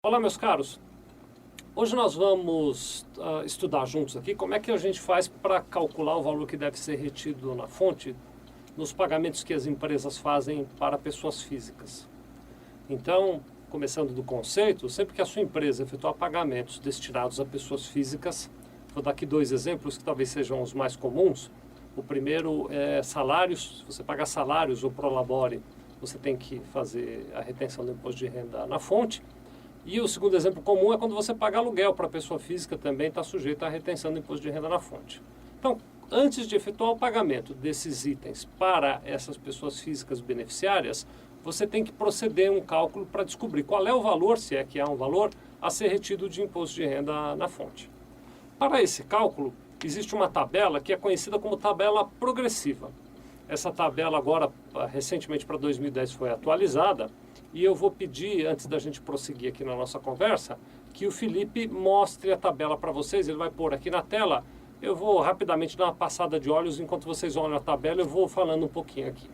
Olá, meus caros. Hoje nós vamos estudar juntos aqui como é que a gente faz para calcular o valor que deve ser retido na fonte nos pagamentos que as empresas fazem para pessoas físicas. Então, começando do conceito, sempre que a sua empresa efetuar pagamentos destinados a pessoas físicas, vou dar aqui dois exemplos que talvez sejam os mais comuns. O primeiro é salários. Se você pagar salários ou prolabore, você tem que fazer a retenção do imposto de renda na fonte. E o segundo exemplo comum é quando você paga aluguel para a pessoa física, também está sujeito à retenção do imposto de renda na fonte. Então, antes de efetuar o pagamento desses itens para essas pessoas físicas beneficiárias, você tem que proceder um cálculo para descobrir qual é o valor, se é que há um valor, a ser retido de imposto de renda na fonte. Para esse cálculo, existe uma tabela que é conhecida como tabela progressiva. Essa tabela agora, recentemente para 2010, foi atualizada. E eu vou pedir, antes da gente prosseguir aqui na nossa conversa, que o Felipe mostre a tabela para vocês. Ele vai pôr aqui na tela. Eu vou rapidamente dar uma passada de olhos. Enquanto vocês olham a tabela, eu vou falando um pouquinho aqui.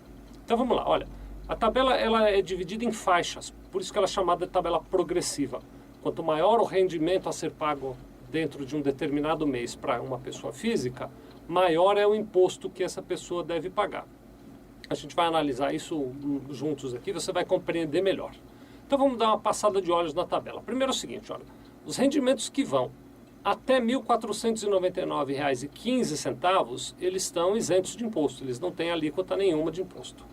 Então vamos lá, olha. A tabela ela é dividida em faixas, por isso que ela é chamada de tabela progressiva. Quanto maior o rendimento a ser pago dentro de um determinado mês para uma pessoa física, maior é o imposto que essa pessoa deve pagar. A gente vai analisar isso juntos aqui, você vai compreender melhor. Então vamos dar uma passada de olhos na tabela. Primeiro é o seguinte, olha, os rendimentos que vão até R$ 1.499,15, eles estão isentos de imposto, eles não têm alíquota nenhuma de imposto.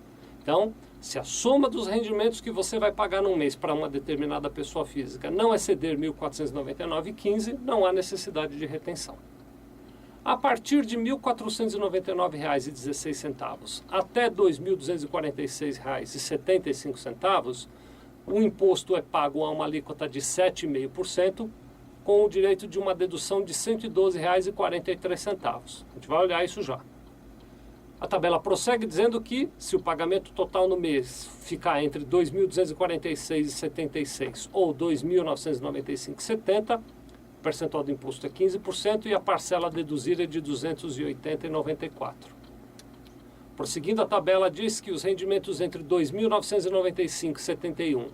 Então, se a soma dos rendimentos que você vai pagar num mês para uma determinada pessoa física não exceder R$ 1.499,15, não há necessidade de retenção. A partir de R$ 1.499,16 até R$ 2.246,75, o imposto é pago a uma alíquota de 7,5%, com o direito de uma dedução de R$ 112,43. A gente vai olhar isso já. A tabela prossegue dizendo que, se o pagamento total no mês ficar entre R$ 2.246,76 ou R$ 2.995,70, o percentual do imposto é 15% e a parcela a deduzir é de R$ 280,94. Prosseguindo, a tabela diz que os rendimentos entre R$ 2.995,71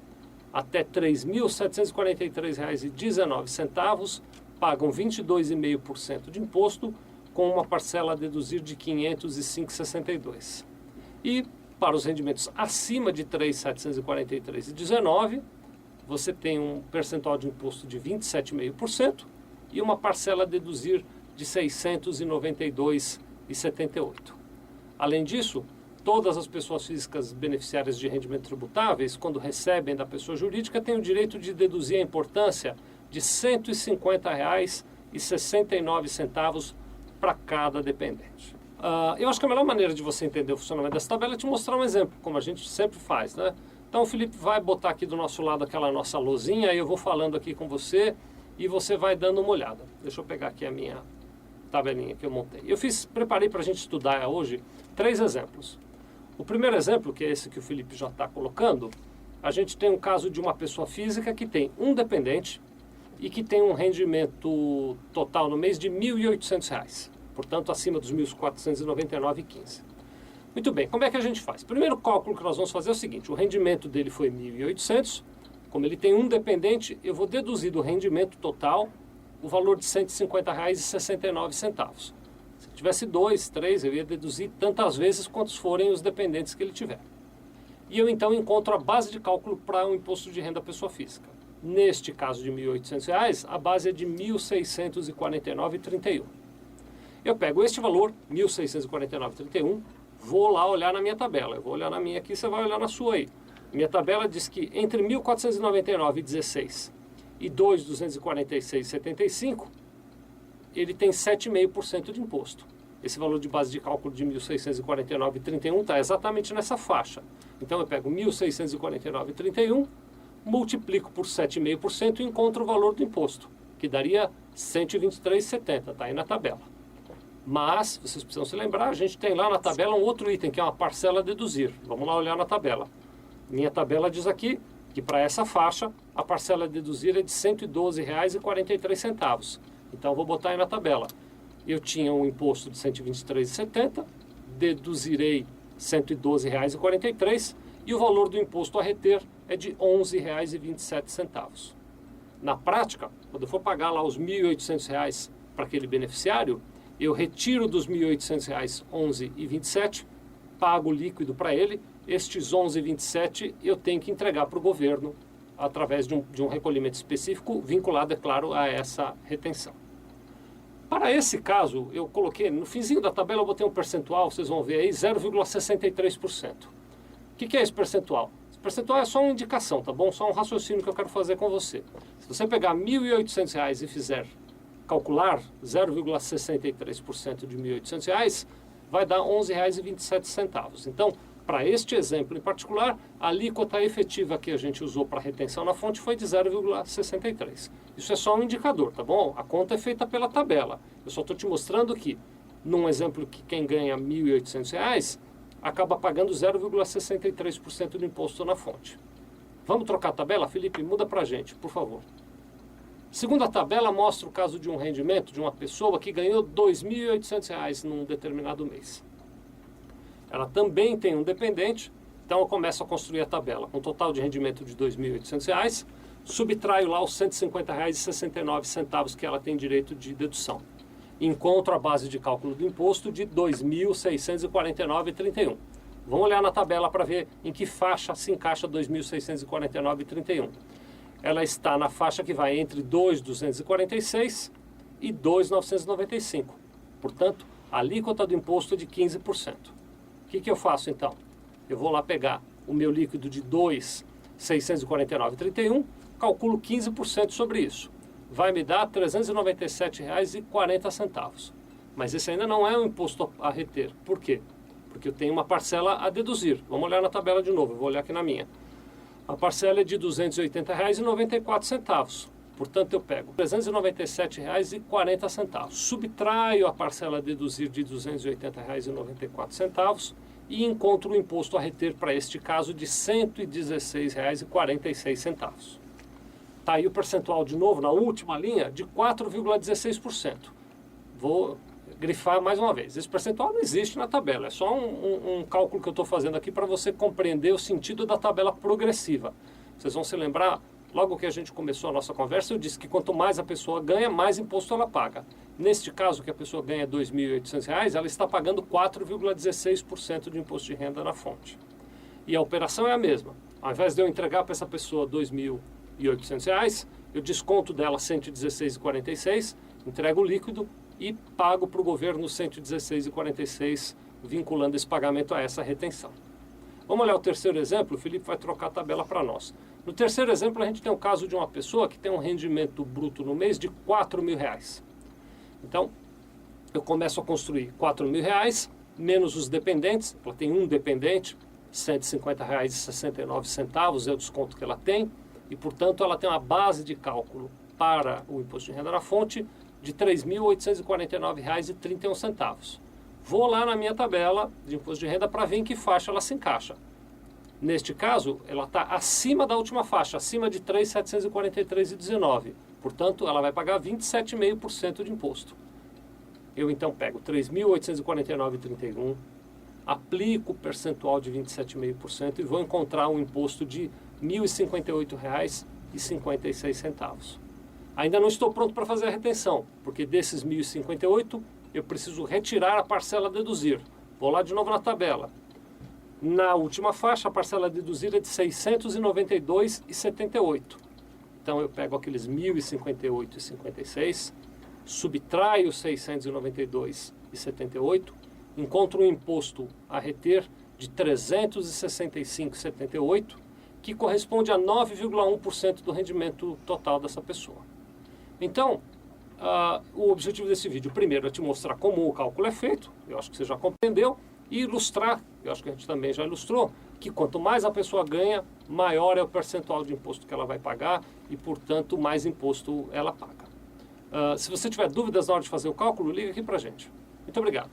até R$ 3.743,19 pagam 22,5% de imposto, com uma parcela a deduzir de R$ 505,62. E para os rendimentos acima de R$ 3.743,19, você tem um percentual de imposto de 27,5% e uma parcela a deduzir de R$ 692,78. Além disso, todas as pessoas físicas beneficiárias de rendimento tributáveis, quando recebem da pessoa jurídica, têm o direito de deduzir a importância de R$ 150,69 para cada dependente. Eu acho que a melhor maneira de você entender o funcionamento dessa tabela é te mostrar um exemplo, como a gente sempre faz, né? Então o Felipe vai botar aqui do nosso lado aquela nossa lousinha, aí eu vou falando aqui com você e você vai dando uma olhada. Deixa eu pegar aqui a minha tabelinha que eu montei. Preparei para a gente estudar hoje 3 exemplos. O primeiro exemplo, que é esse que o Felipe já está colocando, a gente tem um caso de uma pessoa física que tem um dependente e que tem um rendimento total no mês de R$ 1.800, portanto acima dos R$ 1.499,15. Muito bem, como é que a gente faz? Primeiro cálculo que nós vamos fazer é o seguinte: o rendimento dele foi R$ 1.800, como ele tem um dependente, eu vou deduzir do rendimento total o valor de R$ 150,69. Se tivesse 2, 3, eu ia deduzir tantas vezes quantos forem os dependentes que ele tiver. E eu então encontro a base de cálculo para o imposto de renda à pessoa física. Neste caso de R$ 1.800, a base é de R$ 1.649,31. Eu pego este valor, R$ 1.649,31, vou lá olhar na minha tabela. Eu vou olhar na minha aqui, você vai olhar na sua aí. Minha tabela diz que entre R$ 1.499,16 e R$ 2.246,75, ele tem 7,5% de imposto. Esse valor de base de cálculo de R$ 1.649,31 está exatamente nessa faixa. Então eu pego R$ 1.649,31, multiplico por 7,5% e encontro o valor do imposto, que daria R$ 123,70, está aí na tabela. Mas, vocês precisam se lembrar, a gente tem lá na tabela um outro item, que é uma parcela a deduzir. Vamos lá olhar na tabela. Minha tabela diz aqui que para essa faixa, a parcela a deduzir é de R$ 112,43. Então, vou botar aí na tabela. Eu tinha um imposto de R$ 123,70, deduzirei R$ 112,43 e o valor do imposto a reter é de R$ 11,27. Na prática, quando eu for pagar lá os R$ 1.800 para aquele beneficiário, eu retiro dos R$ 1.800 11,27, pago líquido para ele, estes 11,27 eu tenho que entregar para o governo através de um recolhimento específico, vinculado, é claro, a essa retenção. Para esse caso, eu coloquei, no finzinho da tabela eu botei um percentual, vocês vão ver aí, 0,63%. O que é esse percentual? Esse percentual é só uma indicação, tá bom? Só um raciocínio que eu quero fazer com você. Se você pegar R$ 1.800 e fizer calcular 0,63% de R$ 1.800, vai dar R$ 11,27. Então, para este exemplo em particular, a alíquota efetiva que a gente usou para retenção na fonte foi de 0,63. Isso é só um indicador, tá bom? A conta é feita pela tabela. Eu só estou te mostrando que, num exemplo que quem ganha R$ 1.800 acaba pagando 0,63% do imposto na fonte. Vamos trocar a tabela? Felipe, muda para a gente, por favor. Segunda tabela mostra o caso de um rendimento de uma pessoa que ganhou R$ 2.800 num determinado mês. Ela também tem um dependente, então eu começo a construir a tabela. Com um total de rendimento de R$ 2.800, subtraio lá os R$ 150,69 que ela tem direito de dedução. Encontro a base de cálculo do imposto de R$ 2.649,31. Vamos olhar na tabela para ver em que faixa se encaixa R$ 2.649,31. Ela está na faixa que vai entre R$ 2.246 e R$ 2.995. Portanto, a alíquota do imposto é de 15%. O que eu faço então? Eu vou lá pegar o meu líquido de R$ 2.649,31, calculo 15% sobre isso. Vai me dar R$ 397,40. Mas esse ainda não é um imposto a reter. Por quê? Porque eu tenho uma parcela a deduzir. Vamos olhar na tabela de novo, eu vou olhar aqui na minha. A parcela é de R$ 280,94. Portanto, eu pego R$ 397,40, subtraio a parcela a deduzir de R$ 280,94 e encontro o imposto a reter para este caso de R$ 116,46. Está aí o percentual de novo, na última linha, de 4,16%. Vou grifar mais uma vez. Esse percentual não existe na tabela, é só um cálculo que eu estou fazendo aqui para você compreender o sentido da tabela progressiva. Vocês vão se lembrar, logo que a gente começou a nossa conversa, eu disse que quanto mais a pessoa ganha, mais imposto ela paga. Neste caso, que a pessoa ganha R$ 2.800, ela está pagando 4,16% de imposto de renda na fonte. E a operação é a mesma. Ao invés de eu entregar para essa pessoa R$ 2.800, eu desconto dela R$ 116,46, entrego o líquido e pago para o governo R$ 116,46, vinculando esse pagamento a essa retenção. Vamos olhar o terceiro exemplo, o Felipe vai trocar a tabela para nós. No terceiro exemplo, a gente tem o caso de uma pessoa que tem um rendimento bruto no mês de R$ 4.000. Então, eu começo a construir R$ 4.000, menos os dependentes, ela tem um dependente, R$ 150,69 é o desconto que ela tem, e, portanto, ela tem uma base de cálculo para o imposto de renda na fonte de R$ 3.849,31. Vou lá na minha tabela de imposto de renda para ver em que faixa ela se encaixa. Neste caso, ela está acima da última faixa, acima de R$ 3.743,19. Portanto, ela vai pagar 27,5% de imposto. Eu então pego R$ 3.849,31, aplico o percentual de 27,5% e vou encontrar um imposto de R$ 1.058,56. Ainda não estou pronto para fazer a retenção, porque desses 1.058 eu preciso retirar a parcela a deduzir. Vou lá de novo na tabela. Na última faixa, a parcela a deduzir é de R$ 692,78. Então eu pego aqueles 1.058,56, subtraio 692,78, encontro um imposto a reter de 365,78, que corresponde a 9,1% do rendimento total dessa pessoa. Então, o objetivo desse vídeo, primeiro, é te mostrar como o cálculo é feito, eu acho que você já compreendeu, e ilustrar, eu acho que a gente também já ilustrou, que quanto mais a pessoa ganha, maior é o percentual de imposto que ela vai pagar e, portanto, mais imposto ela paga. Se você tiver dúvidas na hora de fazer o cálculo, liga aqui pra gente. Muito obrigado.